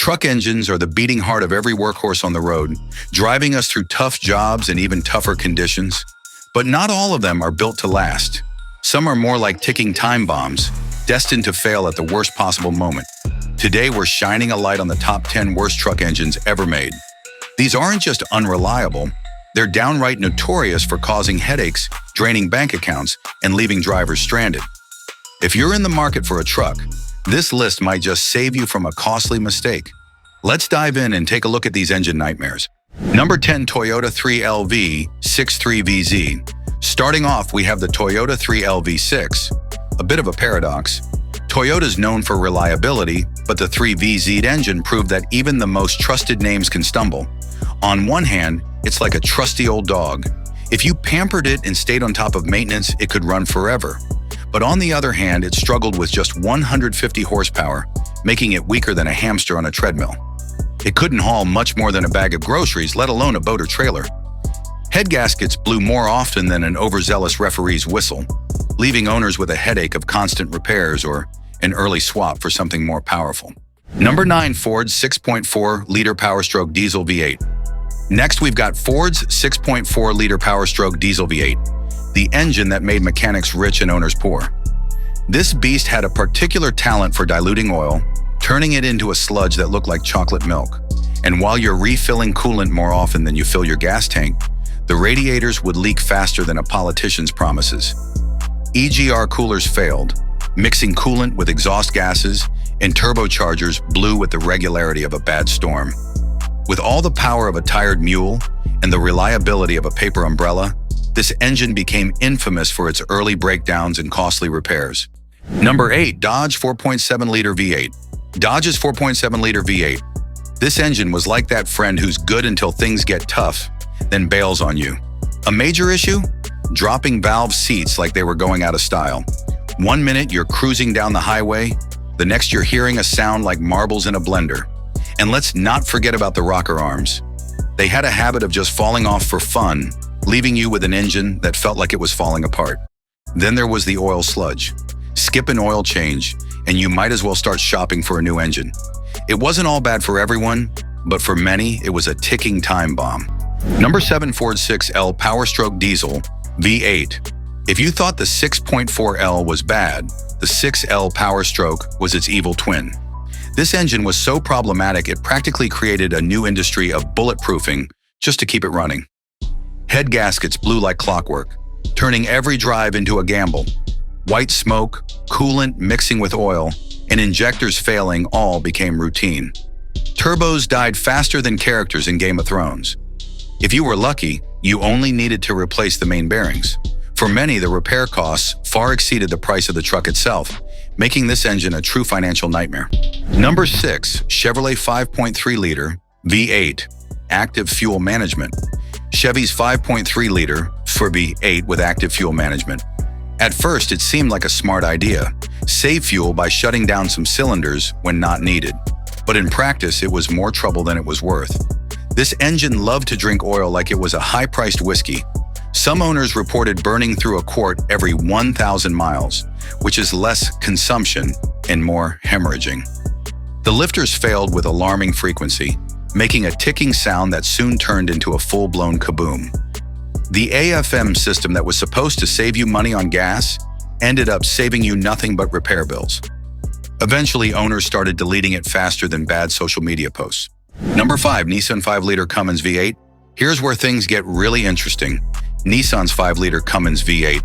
Truck engines are the beating heart of every workhorse on the road, driving us through tough jobs and even tougher conditions. But not all of them are built to last. Some are more like ticking time bombs, destined to fail at the worst possible moment. Today, we're shining a light on the top 10 worst truck engines ever made. These aren't just unreliable, they're downright notorious for causing headaches, draining bank accounts, and leaving drivers stranded. If you're in the market for a truck, this list might just save you from a costly mistake. Let's dive in and take a look at these engine nightmares. Number 10, Toyota 3LV 63VZ. Starting off, we have the Toyota 3LV V6. A bit of a paradox. Toyota's known for reliability, but the 3VZ engine proved that even the most trusted names can stumble. On one hand, it's like a trusty old dog. If you pampered it and stayed on top of maintenance, it could run forever. But on the other hand, it struggled with just 150 horsepower, making it weaker than a hamster on a treadmill. It couldn't haul much more than a bag of groceries, let alone a boat or trailer. Head gaskets blew more often than an overzealous referee's whistle, leaving owners with a headache of constant repairs or an early swap for something more powerful. Number 9, Ford's 6.4-liter Power-Stroke Diesel V8. Next, we've got Ford's 6.4-liter Power-Stroke Diesel V8. The engine that made mechanics rich and owners poor. This beast had a particular talent for diluting oil, turning it into a sludge that looked like chocolate milk. And while you're refilling coolant more often than you fill your gas tank, the radiators would leak faster than a politician's promises. EGR coolers failed, mixing coolant with exhaust gases, and turbochargers blew with the regularity of a bad storm. With all the power of a tired mule and the reliability of a paper umbrella, this engine became infamous for its early breakdowns and costly repairs. Number 8, Dodge 4.7-liter V8. Dodge's 4.7-liter V8. This engine was like that friend who's good until things get tough, then bails on you. A major issue? Dropping valve seats like they were going out of style. One minute you're cruising down the highway, the next you're hearing a sound like marbles in a blender. And let's not forget about the rocker arms. They had a habit of just falling off for fun, leaving you with an engine that felt like it was falling apart. Then there was the oil sludge. Skip an oil change, and you might as well start shopping for a new engine. It wasn't all bad for everyone, but for many, it was a ticking time bomb. Number 7, Ford 6L Power-Stroke Diesel V8. If you thought the 6.4L was bad, the 6L Power-Stroke was its evil twin. This engine was so problematic it practically created a new industry of bulletproofing just to keep it running. Head gaskets blew like clockwork, turning every drive into a gamble. White smoke, coolant mixing with oil, and injectors failing all became routine. Turbos died faster than characters in Game of Thrones. If you were lucky, you only needed to replace the main bearings. For many, the repair costs far exceeded the price of the truck itself, making this engine a true financial nightmare. Number 6, Chevrolet 5.3-liter V8 Active Fuel Management. Chevy's 5.3-liter V8 with active fuel management. At first, it seemed like a smart idea. Save fuel by shutting down some cylinders when not needed. But in practice, it was more trouble than it was worth. This engine loved to drink oil like it was a high-priced whiskey. Some owners reported burning through a quart every 1,000 miles, which is less consumption and more hemorrhaging. The lifters failed with alarming frequency, making a ticking sound that soon turned into a full-blown kaboom. The AFM system that was supposed to save you money on gas ended up saving you nothing but repair bills. Eventually, owners started deleting it faster than bad social media posts. Number 5, Nissan 5-liter Cummins V8. Here's where things get really interesting. Nissan's 5-liter Cummins V8.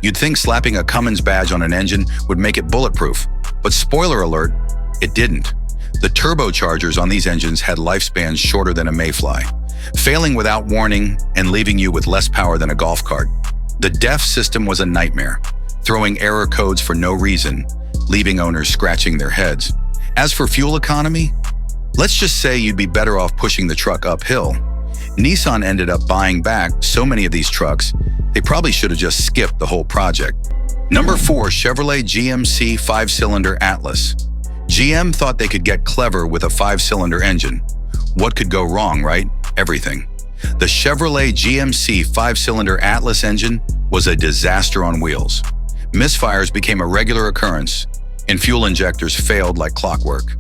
You'd think slapping a Cummins badge on an engine would make it bulletproof, but spoiler alert, it didn't. The turbochargers on these engines had lifespans shorter than a mayfly, failing without warning and leaving you with less power than a golf cart. The DEF system was a nightmare, throwing error codes for no reason, leaving owners scratching their heads. As for fuel economy, let's just say you'd be better off pushing the truck uphill. Nissan ended up buying back so many of these trucks, they probably should have just skipped the whole project. Number 4, Chevrolet GMC 5-cylinder Atlas. GM thought they could get clever with a 5-cylinder engine. What could go wrong, right? Everything. The Chevrolet GMC 5-cylinder Atlas engine was a disaster on wheels. Misfires became a regular occurrence, and fuel injectors failed like clockwork.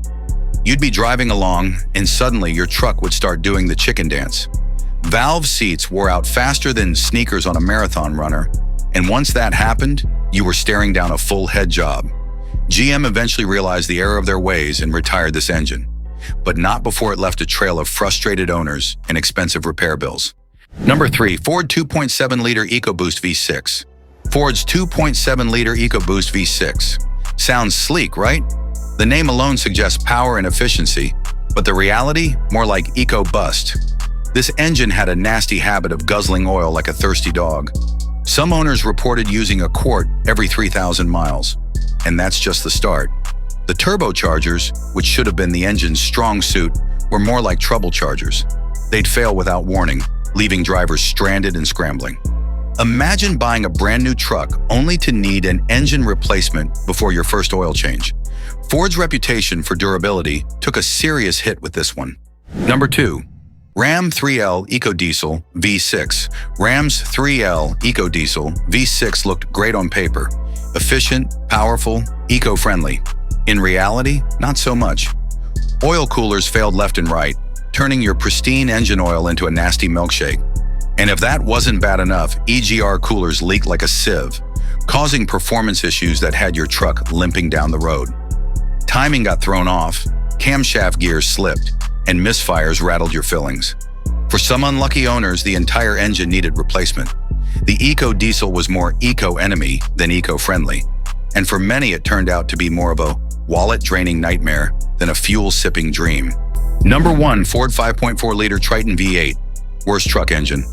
You'd be driving along, and suddenly your truck would start doing the chicken dance. Valve seats wore out faster than sneakers on a marathon runner, and once that happened, you were staring down a full head job. GM eventually realized the error of their ways and retired this engine, but not before it left a trail of frustrated owners and expensive repair bills. Number 3. Ford 2.7-liter EcoBoost V6. Ford's 2.7-liter EcoBoost V6. Sounds sleek, right? The name alone suggests power and efficiency, but the reality, more like EcoBust. This engine had a nasty habit of guzzling oil like a thirsty dog. Some owners reported using a quart every 3,000 miles, and that's just the start. The turbochargers, which should have been the engine's strong suit, were more like trouble chargers. They'd fail without warning, leaving drivers stranded and scrambling. Imagine buying a brand new truck only to need an engine replacement before your first oil change. Ford's reputation for durability took a serious hit with this one. Number 2. Ram 3L EcoDiesel V6. Ram's 3L EcoDiesel V6 looked great on paper. Efficient, powerful, eco-friendly. In reality, not so much. Oil coolers failed left and right, turning your pristine engine oil into a nasty milkshake. And if that wasn't bad enough, EGR coolers leaked like a sieve, causing performance issues that had your truck limping down the road. Timing got thrown off, camshaft gears slipped, and misfires rattled your fillings. For some unlucky owners, the entire engine needed replacement. The EcoDiesel was more eco-enemy than eco-friendly, and for many it turned out to be more of a wallet-draining nightmare than a fuel-sipping dream. Number 1. Ford 5.4-liter Triton V8. Worst truck engine.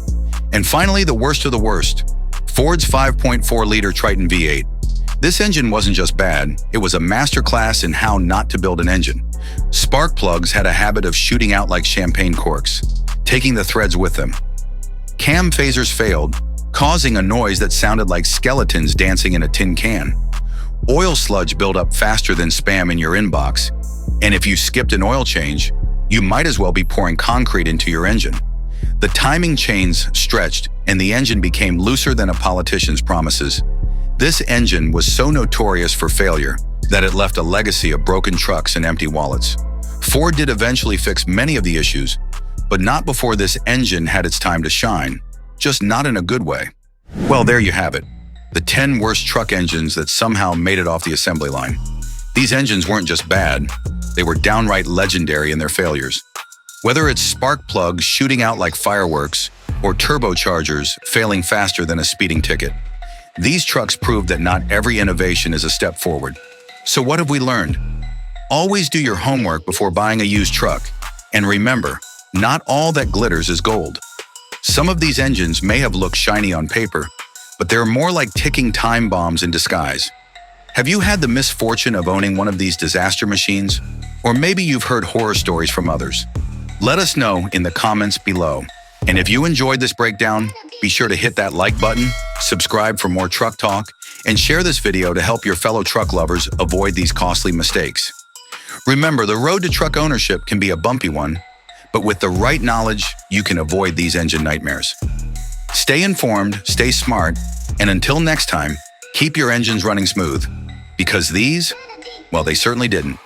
And finally, the worst of the worst. Ford's 5.4-liter Triton V8. This engine wasn't just bad, it was a masterclass in how not to build an engine. Spark plugs had a habit of shooting out like champagne corks, taking the threads with them. Cam phasers failed, causing a noise that sounded like skeletons dancing in a tin can. Oil sludge built up faster than spam in your inbox, and if you skipped an oil change, you might as well be pouring concrete into your engine. The timing chains stretched, and the engine became looser than a politician's promises. This engine was so notorious for failure that it left a legacy of broken trucks and empty wallets. Ford did eventually fix many of the issues, but not before this engine had its time to shine, just not in a good way. Well, there you have it. The 10 worst truck engines that somehow made it off the assembly line. These engines weren't just bad, they were downright legendary in their failures. Whether it's spark plugs shooting out like fireworks or turbochargers failing faster than a speeding ticket, these trucks proved that not every innovation is a step forward. So what have we learned? Always do your homework before buying a used truck. And remember, not all that glitters is gold. Some of these engines may have looked shiny on paper, but they're more like ticking time bombs in disguise. Have you had the misfortune of owning one of these disaster machines? Or maybe you've heard horror stories from others. Let us know in the comments below. And if you enjoyed this breakdown, be sure to hit that like button, subscribe for more truck talk, and share this video to help your fellow truck lovers avoid these costly mistakes. Remember, the road to truck ownership can be a bumpy one, but with the right knowledge, you can avoid these engine nightmares. Stay informed, stay smart, and until next time, keep your engines running smooth, because these, well, they certainly didn't.